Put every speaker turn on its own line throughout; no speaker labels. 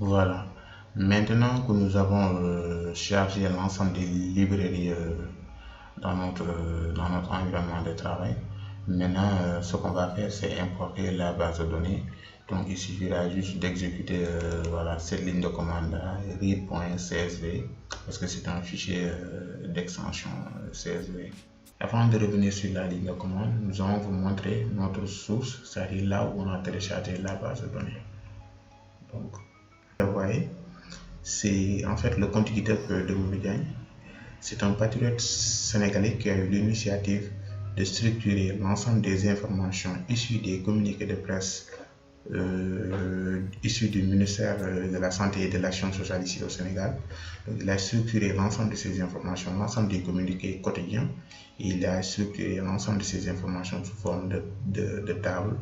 Voilà. Maintenant que nous avons chargé l'ensemble des librairies dans notre environnement de travail, maintenant ce qu'on va faire, c'est importer la base de données. Donc il suffira juste d'exécuter voilà, cette ligne de commande là, read.csv, parce que c'est un fichier d'extension CSV. Avant de revenir sur la ligne de commande, nous allons vous montrer notre source, c'est-à-dire là où on a téléchargé la base de données. Donc, vous voyez, c'est en fait le compte GitHub de Mamadou Diagne. C'est un patriote sénégalais qui a eu l'initiative de structurer l'ensemble des informations issues des communiqués de presse issus du ministère de la Santé et de l'Action sociale ici au Sénégal. Donc, il a structuré l'ensemble de ces informations, l'ensemble des communiqués quotidiens, et il a structuré l'ensemble de ces informations sous forme de table,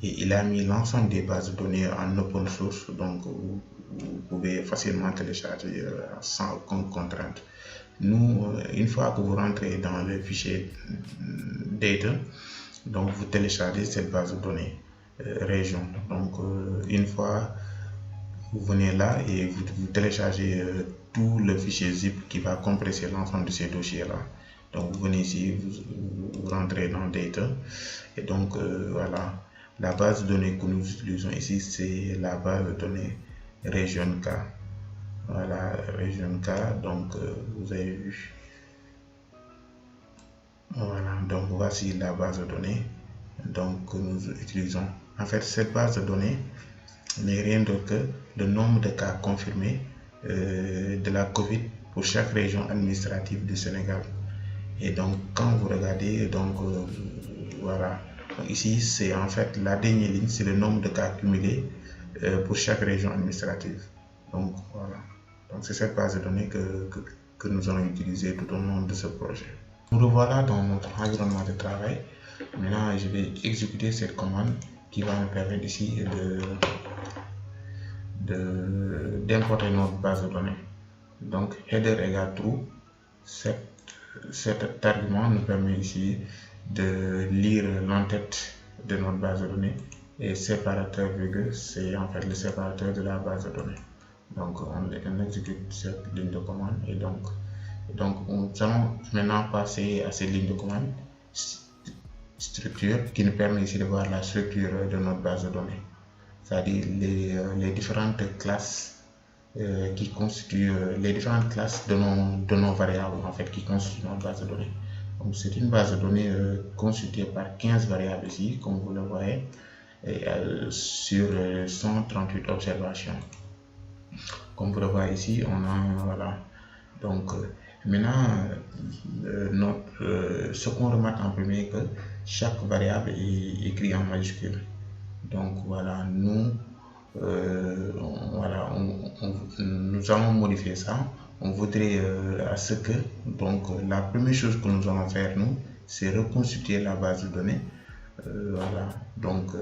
et il a mis l'ensemble des bases de données en open source, donc vous pouvez facilement télécharger sans aucune contrainte. Nous, une fois que vous rentrez dans le fichier data, donc vous téléchargez cette base de données région. Donc une fois vous venez là et vous téléchargez tout le fichier zip qui va compresser l'ensemble de ces dossiers là. Donc vous venez ici, vous rentrez dans data, et donc voilà, la base de données que nous utilisons ici, c'est la base de données région K. Voilà, région K. Donc vous avez vu, voilà, donc voici la base de données donc que nous utilisons. En fait, cette base de données n'est rien d'autre que le nombre de cas confirmés de la COVID pour chaque région administrative du Sénégal. Et donc, quand vous regardez, donc voilà, donc ici c'est en fait la dernière ligne, c'est le nombre de cas cumulés pour chaque région administrative. Donc voilà, donc c'est cette base de données que nous allons utiliser tout au long de ce projet. Nous revoilà dans notre environnement de travail. Maintenant, je vais exécuter cette commande qui va me permettre ici d'importer notre base de données. Donc, header égale true. Cet argument nous permet ici de lire l'entête de notre base de données, et séparateur virgule, c'est en fait le séparateur de la base de données. Donc, on exécute cette ligne de commande, et donc nous allons maintenant passer à cette ligne de commande structure qui nous permet ici de voir la structure de notre base de données, c'est-à-dire les différentes classes qui constituent les différentes classes de nos variables en fait qui constituent notre base de données. Donc c'est une base de données constituée par 15 variables ici, comme vous le voyez, et, sur 138 observations. Comme vous le voyez ici, on a voilà. Donc maintenant, ce qu'on remarque en premier, que chaque variable est écrite en majuscule. Donc voilà, nous allons modifier ça. On voudrait à ce que, donc la première chose que nous allons faire, nous, c'est reconstituer la base de données. Voilà, donc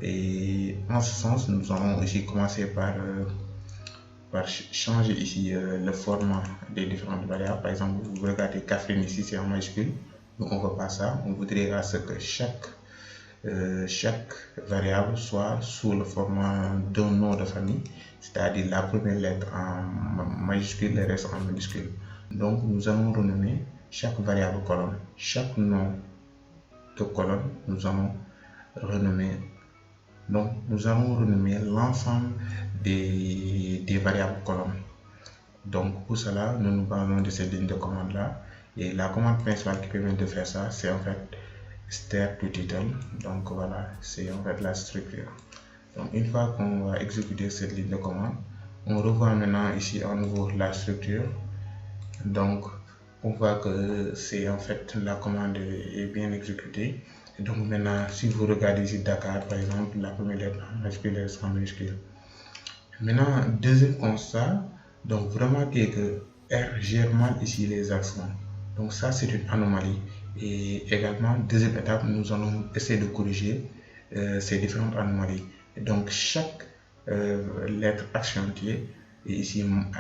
et en ce sens, nous allons aussi commencer par changer ici le format des différentes variables. Par exemple, vous regardez Catherine ici, c'est en majuscule. Donc on ne veut pas ça. On voudrait à ce que chaque variable soit sous le format d'un nom de famille, c'est-à-dire la première lettre en majuscule, le reste en minuscule. Donc nous allons renommer chaque variable colonne. Chaque nom de colonne, nous allons renommer. Donc nous allons renommer l'ensemble des variables colonnes. Donc pour cela, nous parlons de cette ligne de commande là, et la commande principale qui permet de faire ça, c'est en fait start to title. Donc voilà, c'est en fait la structure. Donc une fois qu'on va exécuter cette ligne de commande, on revoit maintenant ici à nouveau la structure. Donc on voit que c'est en fait la commande est bien exécutée. Et donc maintenant, si vous regardez ici Dakar par exemple, la première lettre en majuscule est en minuscule. Maintenant, deuxième constat, donc vous remarquez que R gère mal ici les accents. Donc ça, c'est une anomalie. Et également, deuxième étape, nous allons essayer de corriger ces différentes anomalies. Et donc chaque lettre accentuée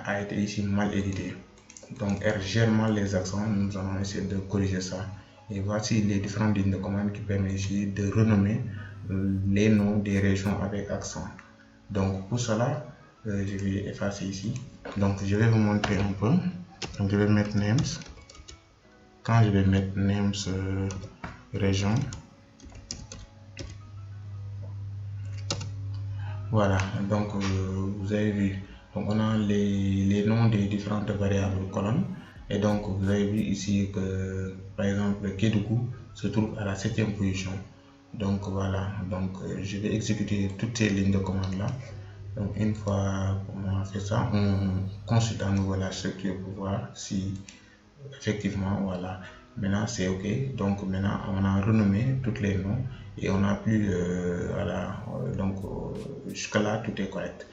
a été ici mal éditée. Donc R gère mal les accents, nous allons essayer de corriger ça. Et voici les différentes lignes de commande qui permettent ici de renommer les noms des régions avec accent. Donc pour cela, je vais effacer ici. Donc je vais vous montrer un peu. Donc je vais mettre names. Quand je vais mettre names région, voilà, donc vous avez vu, donc on a les noms des différentes variables colonnes, et donc vous avez vu ici que par exemple Kédougou se trouve à la 7e position. Donc voilà, donc je vais exécuter toutes ces lignes de commande là. Donc une fois qu'on a fait ça, on consulte à nouveau la structure pour voir si effectivement, voilà, maintenant c'est ok. Donc maintenant on a renommé tous les noms et on n'a plus voilà, donc jusque là tout est correct.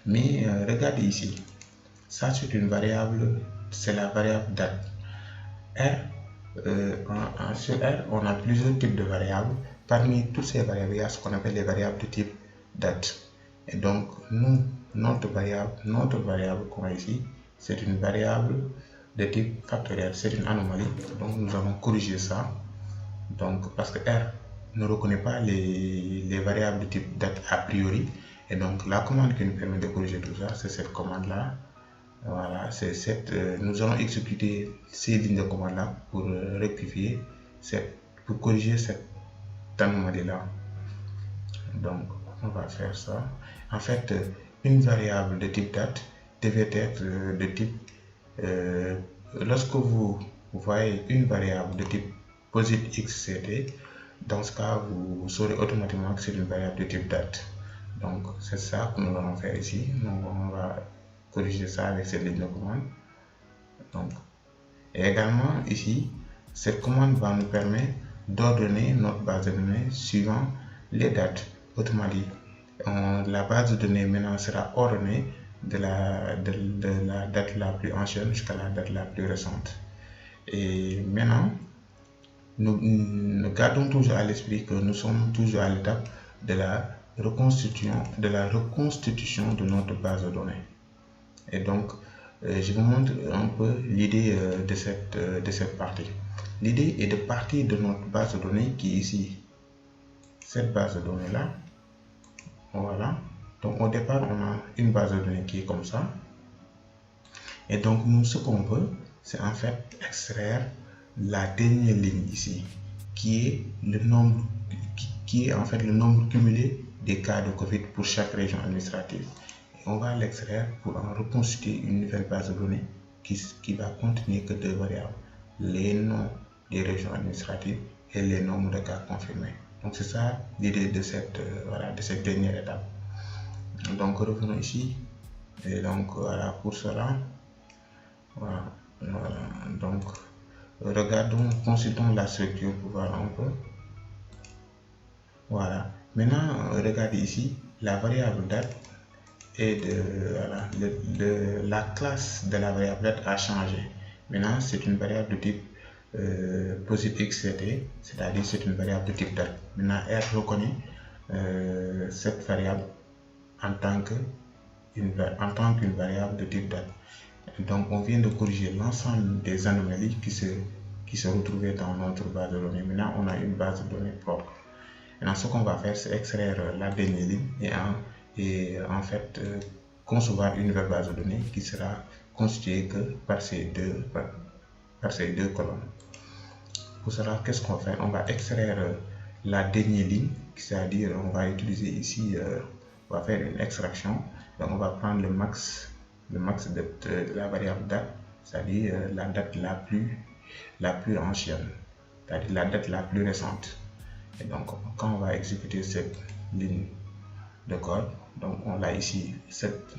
Mais regardez ici, ça c'est une variable, c'est la variable date. Sur R, on a plusieurs types de variables. Parmi toutes ces variables, il y a ce qu'on appelle les variables de type date. Et donc, nous, notre variable qu'on a ici, c'est une variable de type factoriel. C'est une anomalie. Donc, nous allons corriger ça. Donc, parce que R ne reconnaît pas les variables de type date a priori. Et donc, la commande qui nous permet de corriger tout ça, c'est cette commande-là. Voilà, c'est cette. Nous allons exécuter ces lignes de commande là pour rectifier, pour corriger cette anomalie là. Donc, on va faire ça. En fait, une variable de type date devait être de type. Lorsque vous voyez une variable de type POSIT-XCT, dans ce cas, vous saurez automatiquement que c'est une variable de type date. Donc, c'est ça que nous allons faire ici. Donc, on va corriger ça avec cette ligne de commande. Donc, et également ici, cette commande va nous permettre d'ordonner notre base de données suivant les dates. Autrement dit, la base de données maintenant sera ordonnée de la date la plus ancienne jusqu'à la date la plus récente. Et maintenant, nous gardons toujours à l'esprit que nous sommes toujours à l'étape de la reconstitution de notre base de données. Et donc, je vous montre un peu l'idée de cette partie. L'idée est de partir de notre base de données qui est ici. Cette base de données là. Voilà. Donc, au départ, on a une base de données qui est comme ça. Et donc, nous, ce qu'on veut, c'est en fait extraire la dernière ligne ici, qui est le nombre, qui est en fait le nombre cumulé des cas de Covid pour chaque région administrative. On va l'extraire pour en reconstituer une nouvelle base de données qui va contenir que deux variables, les noms des régions administratives et les nombres de cas confirmés. Donc c'est ça l'idée de cette dernière étape. Donc revenons ici et donc voilà pour cela. Voilà. Donc regardons, consultons la structure pour voir un peu. Voilà. Maintenant regardez ici la variable date. Et la classe de la variable date a changé. Maintenant, c'est une variable de type POSIT-XCT, c'est-à-dire c'est une variable de type date. Maintenant, R reconnaît cette variable en tant qu'une variable de type date. Donc, on vient de corriger l'ensemble des anomalies qui se retrouvaient dans notre base de données. Maintenant, on a une base de données propre. Maintenant, ce qu'on va faire, c'est extraire la dernière ligne et en fait concevoir une nouvelle base de données qui sera constituée que par ces deux colonnes. Pour cela, qu'est-ce qu'on fait? On va extraire la dernière ligne, c'est-à-dire on va utiliser ici, on va faire une extraction. Donc on va prendre le max de la variable date, c'est-à-dire la date la plus ancienne, c'est-à-dire la date la plus récente. Et donc quand on va exécuter cette ligne de code, donc on a ici cette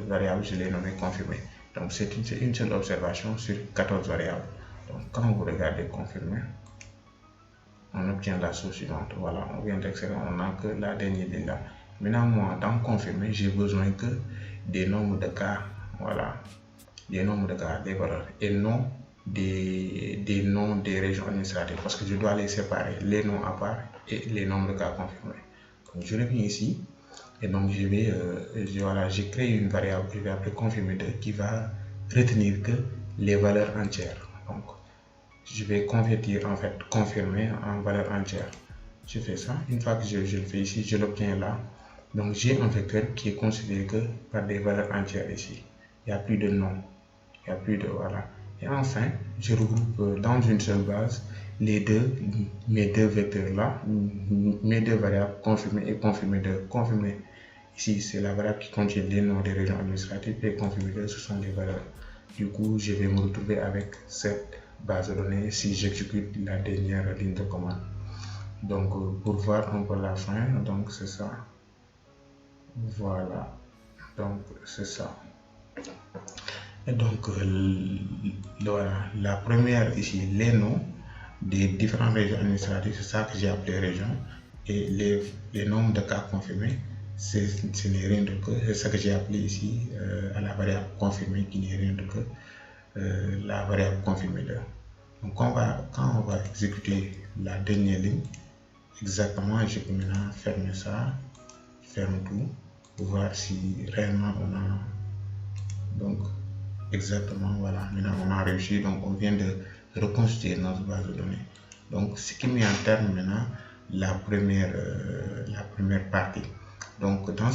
variable, je l'ai nommée confirmée. Donc c'est une seule observation sur 14 variables. Donc quand vous regardez confirmer, on obtient la source suivante. Voilà, on vient d'extraire, on n'a que la dernière ligne là. Maintenant, moi, dans confirmer, j'ai besoin que des nombres de cas, voilà, des nombres de cas, des valeurs, et non des noms des régions administratives, parce que je dois les séparer, les noms à part et les nombres de cas confirmés. Donc je reviens ici et donc j'ai créé une variable que je vais appeler confirmé2 qui va retenir que les valeurs entières. Donc je vais convertir en fait confirmé en valeur entière. Je fais ça. Une fois que je le fais ici, je l'obtiens là. Donc j'ai un vecteur qui est considéré que par des valeurs entières ici. Il n'y a plus de nom, il n'y a plus de voilà. Et enfin, je regroupe dans une seule base mes deux vecteurs là, mes deux variables confirmées et confirmées 2. Confirmées ici, c'est la variable qui contient les noms des régions administratives et confirmées 2, ce sont des valeurs. Du coup, je vais me retrouver avec cette base de données si j'exécute la dernière ligne de commande. Donc, pour voir un peu la fin, donc c'est ça. Voilà, donc c'est ça. Et donc, voilà, la première ici, les noms des différentes régions administratives, c'est ça que j'ai appelé région. Et les nombres de cas confirmés, ce n'est rien d'autre que c'est ce que j'ai appelé ici à la variable confirmée qui n'est rien d'autre que la variable confirmée 2. Donc, quand on va exécuter la dernière ligne, exactement, je peux maintenant fermer ça, ferme tout, pour voir si réellement on a. Donc, exactement, voilà, maintenant on a réussi, donc on vient de reconstituer notre base de données. Donc, ce qui met en terme maintenant la première partie. Donc, dans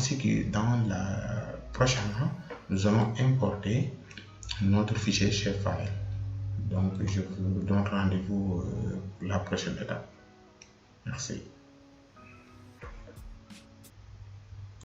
la prochainement, nous allons importer notre fichier shapefile. Donc, je vous donne rendez-vous pour la prochaine étape. Merci.